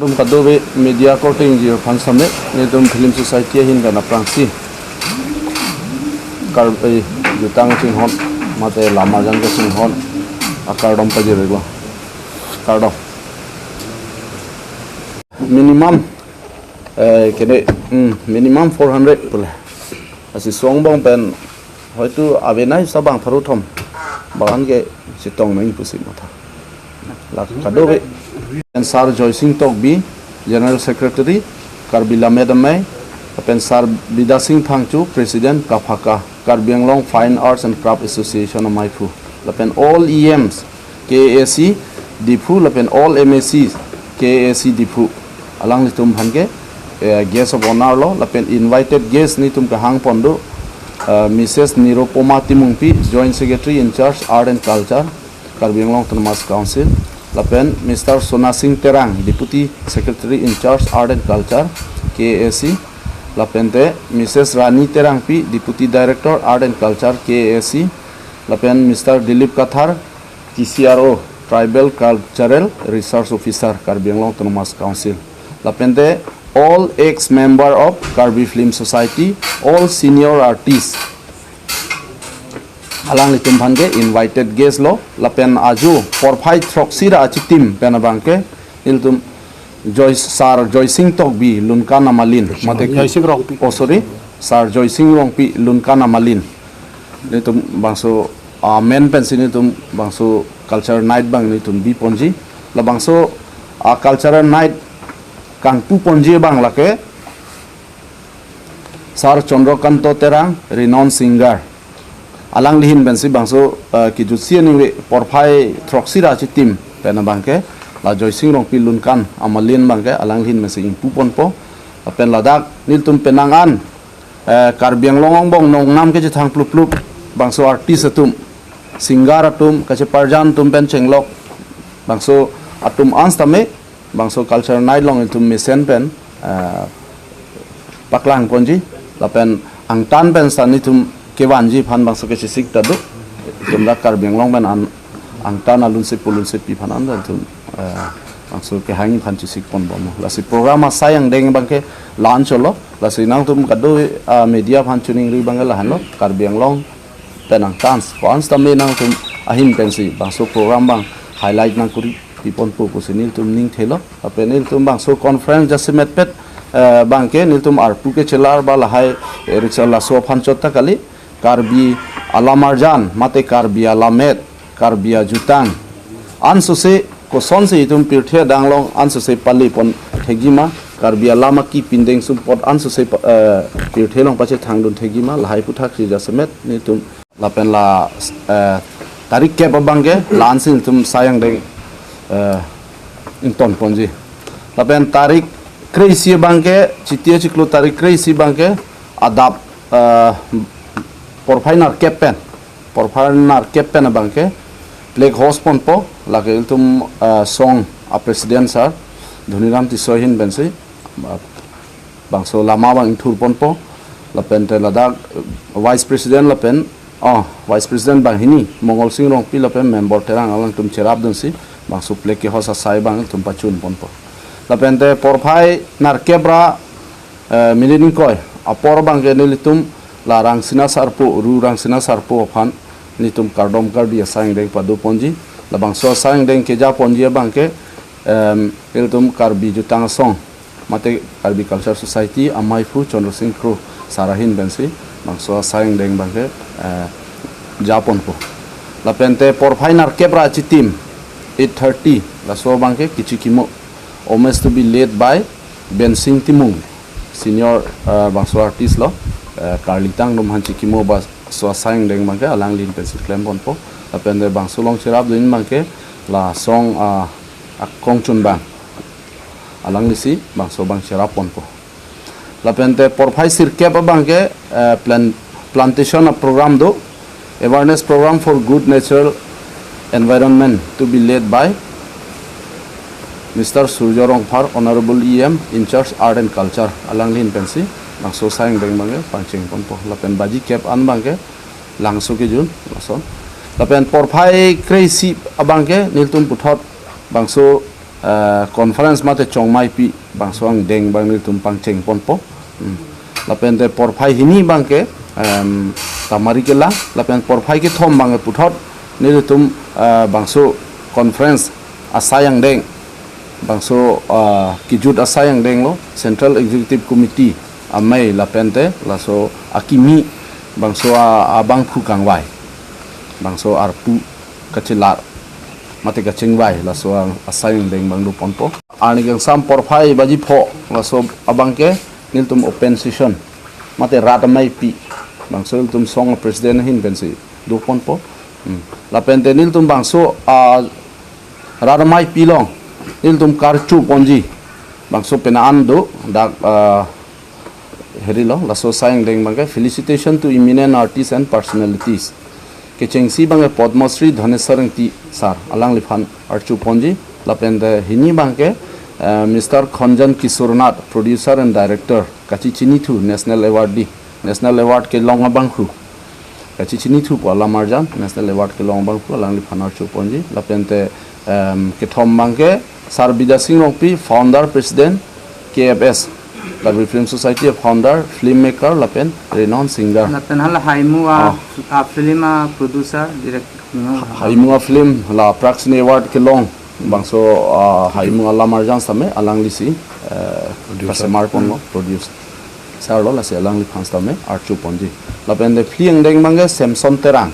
Rum kadobe media courting jir fan summit Volongkom Flim Society hin kana prangsi Karbi jutang ching hon mate lama jang ke ching hon akardom pajirego kardom minimum kene minimum 400 pula asi songbong pen hoitu abenai sabang tharuthom bagan ke sitong nang pusi mata la kadobe and Sar Joy Singh Tokbi, General Secretary, Karbi Lamedamai, Apen Sar Bida Singh Thangchu, President Kafaka, Karbi Fine Arts and Craft Association of Maifu, Lapen all EMs, KAC, Dipu, Lapen all MACs, KAC Dipu, Alang Nitum Hanke, guest of honor law, Lapen invited guests Nitum Kahang Pondo, Mrs. Niropoma Timungpi, Joint Secretary in Charge, Art and Culture, Karbi Thomas Council, Lapen Mr. Sona Singh Terang, Deputy Secretary in Charge Art and Culture, KAC. Lapente Mrs. Rani Terang P, Deputy Director Art and Culture, KAC. Lapen Mr. Dilip Kathar, TCRO, Tribal Cultural Resource Officer, Karbi Thomas Council. Lapente all ex-member of Karbi Flim Society, all senior artists. Alang litum bhange invited guest lo lapen aju for fight troxira achitim penabangke iltum Joy Singh Tokbi lunkana malin mate Joy Singh Rongpi sorry Sar Joy Singh Rongpi lunkana malin litum bangso men pensin litum bangso culture night bang litum bi ponji la bangso cultural night kang pu ponji bang lake Sar Chandrokanto Terang renowned singer Alang lihin bensi bangso kijutsia ni porphai troxira chitim pena bangke la Joy Singh Rongpi lunkan amalin bangke alang lihin bensi impupon po pen ladak niltum penangan karbiang longong bong nong nam ke jithang plup plup bangso artis atum singar atum kache parjan tum pen chenglok bangso atum anstame bangso culture night long itum misen pen paklang ponji la pen angtan pen sanitum kewanji phan bangso ke sik tadu jumla karbiang long ban angtana lunse pulunse pi phan an tum bangso ke hangi phan sik pon bom la si program sayang deng bangke launch lo la si nang tum kadu media phan chuning ri bangala han lo karbiang long penang chance constantly nang tum ahin pensi bangso program bang highlight nang kuri pipon pu pusinil tum ning thelo apenil tum bangso conference jasimet pet bangke nil tum arpu ke chelar ba lahai richala so phan chotta kali Karbi Alamarjan, mate Karbi Alamet, Karbi Jutang. Ansose koson se itum pirthia danglong ansose pali pon thegima Karbi Alama ki pindeng support ansose pirthelong pache thangdun thegima lahai puthak si jasemet nitum lapen la tarik ke babangge lansin tum sayang deng inton ponji lapen tarik kreisi bangke chitia chiklo tarik kreisi bangke adap porfainar kepen bangke plek host pon po lage iltum song a president sir Dhuniram Tisohin bensi bangso lama bang thur pon po lapen te ladak vice president lapen vice president bang hini Mongol Singh Rongpi lapen member terang alang tum cherap dunsi bangso plek ke hosa sai bang tum pachun pon po lapen te porfai nar kebra milini koy apor bang ke nilitum la rang sina sarpo ru rang sina sarpo phan nitum kardom karbi asang deng padu ponji la bangso asang deng ke ja ponji bangke iltum karbi jutang song mate Karbi Culture Society amai fu Chandra Singh Kru sarahin bensi bangso asang deng bangke japon po la pente por final kebra chitim 8:30 la so bangke kichikimo almost to be led by Ben Singh Timung senior bangso artist lo Karlitang dum hanchi kimo ba so sayang deng bangke alang lin pensil klem pon po apende bang sulong chirap din bangke la song akong chun bang alang lisi bang so bang chirap pon po la pente porphai sirke ba bangke plantation program do awareness program for good natural environment to be led by Mr. Surjarong Par Honorable EM in charge art and culture alang lin pensi Langso sayang deng bangke pancing pon po lapen baji cap an bangke langso ke jun lason lapen porphai kreisi abangke niltum puthot bangso conference mate chongmai pi bangso ang deng bang nil tum pang cheng pon po lapen te porphai hini bangke tamari ke la lapen porphai ke thom bang puthot nil tum bangso conference asayang deng bangso kijut asayang deng lo Central Executive Committee amai lapen te laso akimi bangso abang khu kangwai bangso arpu kacilar mati kacing wai laso asayang deng bang lu ponpo ani gang sam porphai baji pho laso abang ke nil tum open session mati rat mai pi bangso nil tum song president hin bensi du ponpo la pente nil tum bangso rat mai pi long nil tum karchu ponji bangso penaan do dak heri lo laso sayang deng bang ke felicitation to eminent artists and personalities Kecengsi bangke Padmasri Dhanesarang ti sar alang liphan archu ponji lapende hini bangke Mr. Khonjan Kisornath producer and director kachi chini thu national award ke long bangkhu kachi chini thu pala marjan national award ke long bangkhu alang liphan archu ponji lapende ke thom bangke Sar Bida Singh Rongpi founder president KFS Karbi Flim Society founder filmmaker lapen renowned singer lapen hal haimua film producer director haimua film la praxine award ke long bangso haimua la marjan same alang lisi producer pon produce sarlo la se alang li phans tame archu ponji lapen de flieng deng mange Samson Terang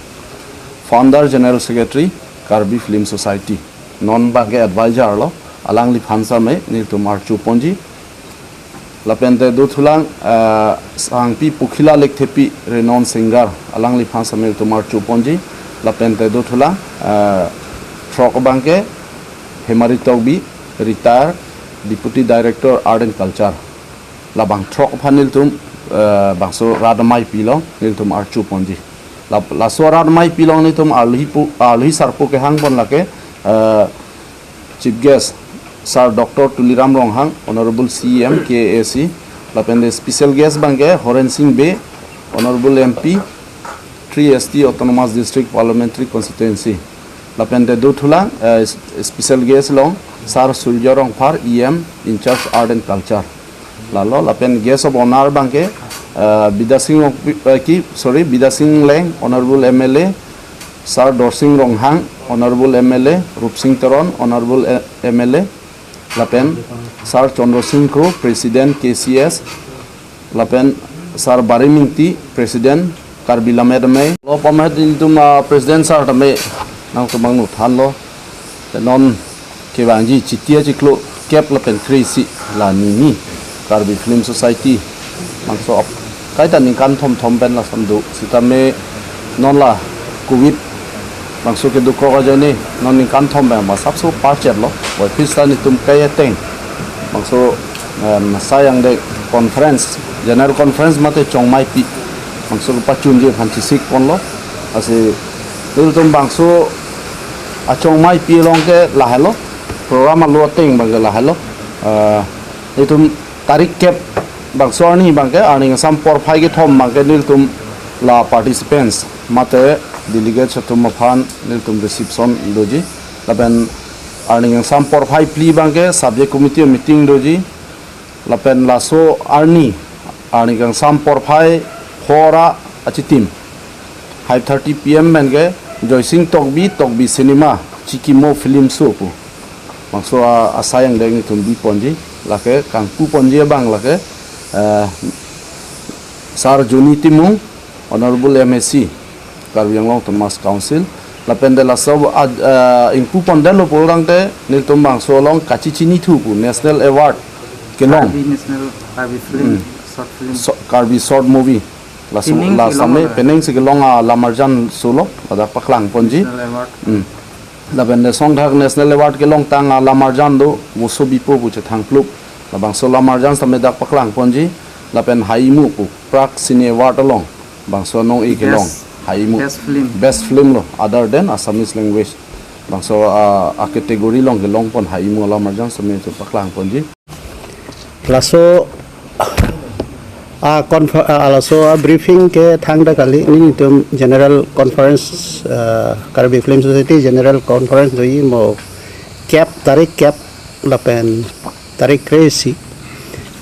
founder general secretary Karbi Flim Society non bange advisor lo alang li phans tame ni to archu ponji lapente do thulang sangpi pukhila lekthepi renowned singer alang li phang samel tumar chuponji lapente do thulang frok bangke hemari togbi retired deputy director art and culture labang throk phanil tum bangso radmai pilong nil tum ar chuponji la so radmai pilong ni tum alhi sarpo ke hang bon lake chief guest Sir Dr. Tuliram Ronghang, Honorable CM KAC, lapende special guest bangke Horen Singh Be, Honorable MP, 3ST Autonomous District Parliamentary Constituency. Lapende do thulang special guest long Sir Surya Rongphar EM in charge art and culture. Lalo lapen guest of honor bangke Bida Singh Leng, Honorable MLA, Sir Dorsing Ronghang, Honorable MLA, Rup Singh Taron, Honorable MLA. Lapen Sar Chandra Singh Kro, President KCS. Lapen Sar Barimingti, President Karbi Lamedame. Lo pamet intum President Sar tame nang tumang nu thallo. Non kewangi citia ciklo kep lapen krisi la nini Karbi Flim Society. Mangso op kaitan ningkan thom pen la samdu sitame non la Covid bangso ke duko ka jani non kan thom ba ma sabso parchet lo wa pista ni tum kaya teng bangso sayang de conference general conference mate chongmai pi bangso pa chunje phanchi sik pon lo ase il tum bangso a chongmai pi long ke la halo program lo teng bang la halo itum tarik kep bangso ani bangke ani sam por phai ke thom bangke nil tum la participants mate delegate chatum phan nil tum reception doji lapen earning sam por phai pli bangke subject committee meeting doji lapen laso earning sam por phai hora achitim 5:30 pm bangke joising tokbi cinema chikimo film show pu mangso asayang deng tum bi ponji lake kangpu ponji bang lake Sar Juni Timung Honorable MSc Karbi Anglong Thomas Council lapende la sob ingpu pondelo porang te nil tombang solong kachichini thu pu national award kelong national Karbi film short film Karbi short movie la same peneng se kelong la marjan solo ada paklang ponji lapende song thak national award kelong tang la marjan do musobi po bu che thangplup la bang so la marjan same dak paklang ponji lapen haimu pu prak sine award along bangso nong ikelong haimu best film lo other than Assamese language bangso a category long gelong pon haimu la marjang same to paklang ponji laso also briefing ke thang da kali ni tum general conference Karbi Flim Society general conference doi mo cap tarik cap lapen tarik 13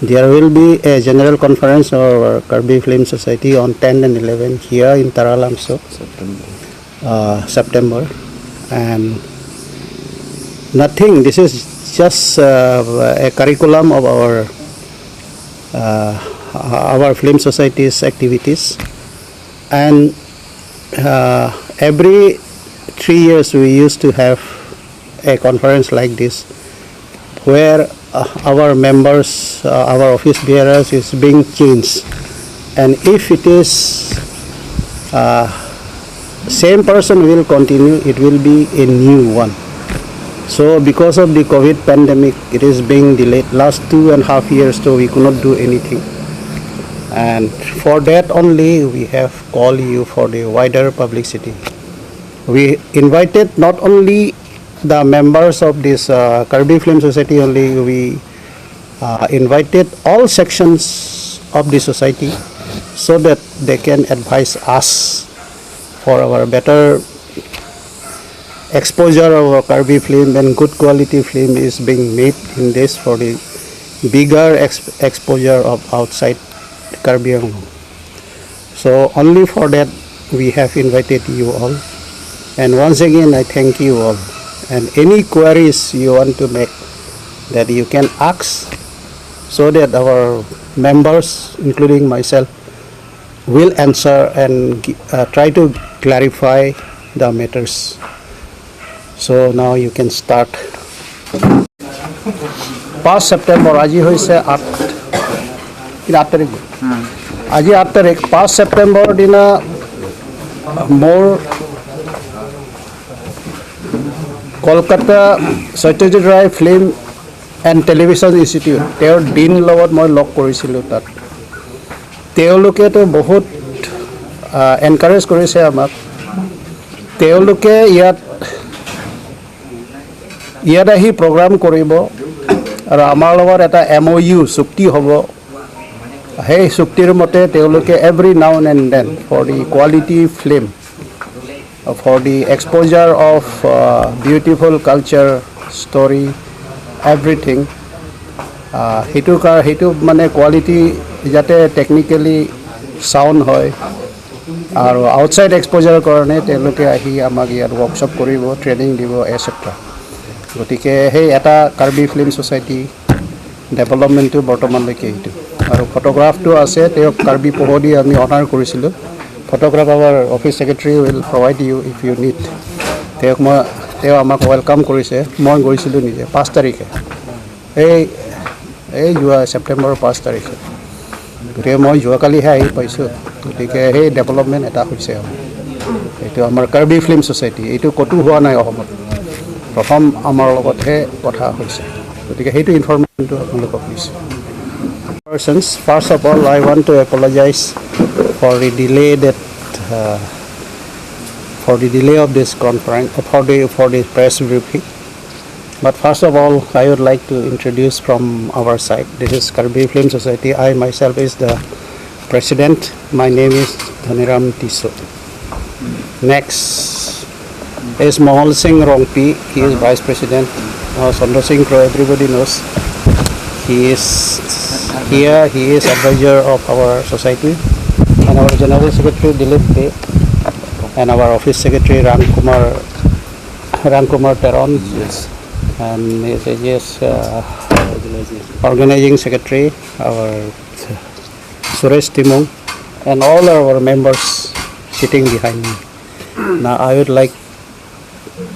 there will be a general conference of our Karbi Flim Society on 10 and 11 here in Taralangso, September. And nothing, this is just a curriculum of our film society's activities. And every 3 years we used to have a conference like this where our members, our office bearers is being changed, and if it is same person will continue, it will be a new one. So because of the COVID pandemic, it is being delayed last 2.5 years, so we could not do anything. And for that only we have called you for the wider publicity. We invited not only the members of this Karbi Flim Society only, we invited all sections of the society so that they can advise us for our better exposure of our Karbi film, and good quality film is being made in this for the bigger exposure of outside Karbi. So only for that we have invited you all, and once again I thank you all. And any queries you want to make, that you can ask, so that our members, including myself, will answer and try to clarify the matters. So now you can start. Past September, Aji hoise 8 tarik. Aji 8 tarik. Past September dina more Kolkata Satyajit Ray Film and Television Institute, their dean লগত মই লগ কৰিছিলোঁ তাত। তেওঁলোকে তো বহুত encourage কৰিছে আমাক। তেওঁলোকে ইয়াত আহি প্ৰগ্ৰাম কৰিব আৰু আমাৰ লগত এটা MOU চুক্তি হ'ব। সেই চুক্তিৰ মতে তেওঁলোকে every now and then for the quality film, for the exposure of beautiful culture, story, everything, সেইটো মানে কোৱালিটি যাতে টেকনিক্যালি সাউন্ড হয় আৰু আউটসাইড এক্সপোজাৰৰ কাৰণে তেওঁলোকে আহি আমাক ইয়াত ৱৰ্কশ্বপ কৰিব, ট্ৰেইনিং দিব এটসেট্ৰা। গতিকে সেই এটা কাৰ্বি ফিল্ম ছ'চাইটি ডেভেলপমেণ্টটো বৰ্তমানলৈকে এইটো। আৰু ফটোগ্ৰাফটো আছে, তেওঁক কাৰ্বি পোহদি আমি অনাৰ কৰিছিলোঁ। Photograph our office secretary will provide you if you need. তেওঁ আমাক ওয়েলকাম কৰিছে। মই গৈছিলোঁ নিজে 5 তাৰিখে, এই যোৱা ছেপ্টেম্বৰৰ 5 তাৰিখে। গতিকে মই যোৱাকালিহে আহি পাইছোঁ। গতিকে সেই ডেভেলপমেণ্ট এটা হৈছে এইটো আমাৰ কাৰ্বি ফিল্ম ছ'চাইটি। এইটো ক'তো হোৱা নাই অসমত, প্ৰথম আমাৰ লগতহে কথা হৈছে। গতিকে সেইটো ইনফৰমেশ্যনটো আপোনালোকক দিছোঁ। First of all, I want to apologize for the delay of this conference, for the press briefing. But first of all, I would like to introduce from our side. This is Karbi Flim Society. I myself is the president. My name is Dhaniram Tiso. Next is Mohol Singh Rongpi. He is vice president. Sondar Singh Kro, everybody knows. He is here. He is advisor of our society. And our General Secretary Dilip Dey, and our Office Secretary Ramkumar Teron, yes, and yes, Organizing Secretary our Suresh Timung, and all our members sitting behind me. Now I would like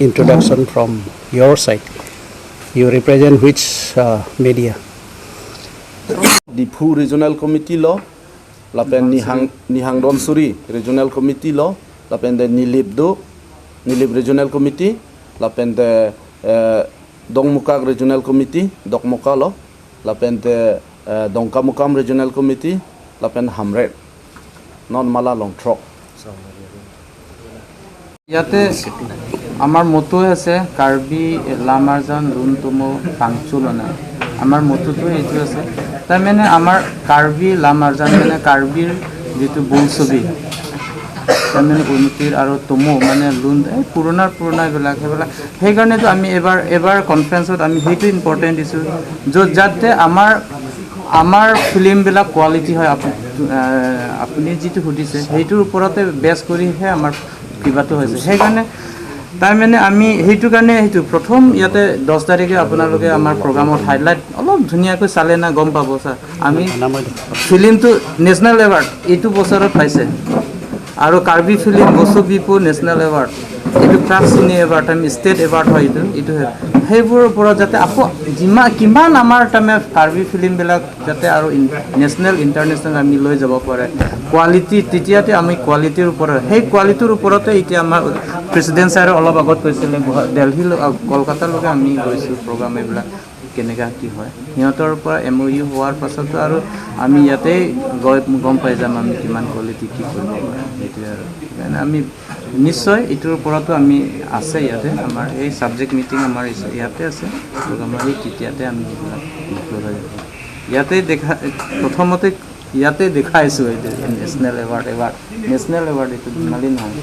introduction from your side. You represent which media? Dipu Regional Committee Law. Lapen Nihang Donsuri Regional Committee Law, lapen de Nilip Regional Committee, lapen de Dongmukak Regional Committee, Dokmoka Law, lapen de Dongkamukam Regional Committee, lapen Hamret, non Mala Long Trok. ইয়াতে আমাৰ মতো আছে কাৰ্বি লামাৰজান লুনতুমো পাংচুলনা। আমাৰ মতোটো এইটো আছে। তাৰ মানে আমাৰ কাৰ্বি লামাৰজান মানে কাৰ্বিৰ যিটো বোলছবি, তাৰমানে উন্নতিৰ আৰু তমো মানে লোন পুৰণা এইবিলাক সেইবিলাক সেইকাৰণেতো আমি এবাৰ কনফাৰেঞ্চত আমি সেইটো ইম্পৰ্টেণ্ট দিছোঁ য'ত যাতে আমাৰ ফিল্মবিলাক কোৱালিটি হয় আপুনি যিটো সুধিছে সেইটোৰ ওপৰতে বেছ কৰিহে আমাৰ কিবাটো হৈছে সেইকাৰণে তাৰমানে আমি সেইটো প্ৰথম ইয়াতে 10 তাৰিখে আপোনালোকে আমাৰ প্ৰগ্ৰামত হাইলাইট অলপ ধুনীয়াকৈ চালে না গম পাব ছাৰ আমি ফিল্মটো নেশ্যনেল এৱাৰ্ড এইটো বছৰত পাইছে আৰু কাৰ্বি ফিল্ম বসু বিপু নেশ্যনেল এৱাৰ্ড এইটো ক্ৰাফ চিনি এৱাৰ্ড আমি ষ্টেট এৱাৰ্ড হয় এইটো সেইবোৰৰ ওপৰত যাতে আকৌ কিমান আমাৰ তাৰমানে কাৰ্বি ফিল্মবিলাক যাতে আৰু নেশ্যনেল ইণ্টাৰনেশ্যনেল আমি লৈ যাব পাৰে কোৱালিটি তেতিয়াতে আমি কোৱালিটিৰ ওপৰত সেই কোৱালিটিৰ ওপৰতে এতিয়া আমাৰ প্ৰেচিডেণ্ট ছাৰে অলপ আগত কৈছিলে দিল্লী কলকাতালৈকে আমি গৈছোঁ প্ৰগ্ৰাম এইবিলাক কেনেকুৱা কি হয় সিহঁতৰ পৰা MOU হোৱাৰ পাছতো আৰু আমি ইয়াতে গম পাই যাম আমি কিমান কোৱালিটি কি কৰিব পাৰে সেইটোৱে আৰু সেইকাৰণে আমি নিশ্চয় এইটোৰ ওপৰতো আমি আছে ইয়াতে আমাৰ এই ছাবজেক্ট মিটিং আমাৰ ইয়াতে আছে প্ৰগ্ৰামৰ সেই তেতিয়াতে আমি এইবিলাক ইয়াতে প্ৰথমতে ইয়াতে দেখাইছোঁ এইটো নেশ্যনেল এৱাৰ্ড এইটো ধেমালি নহয়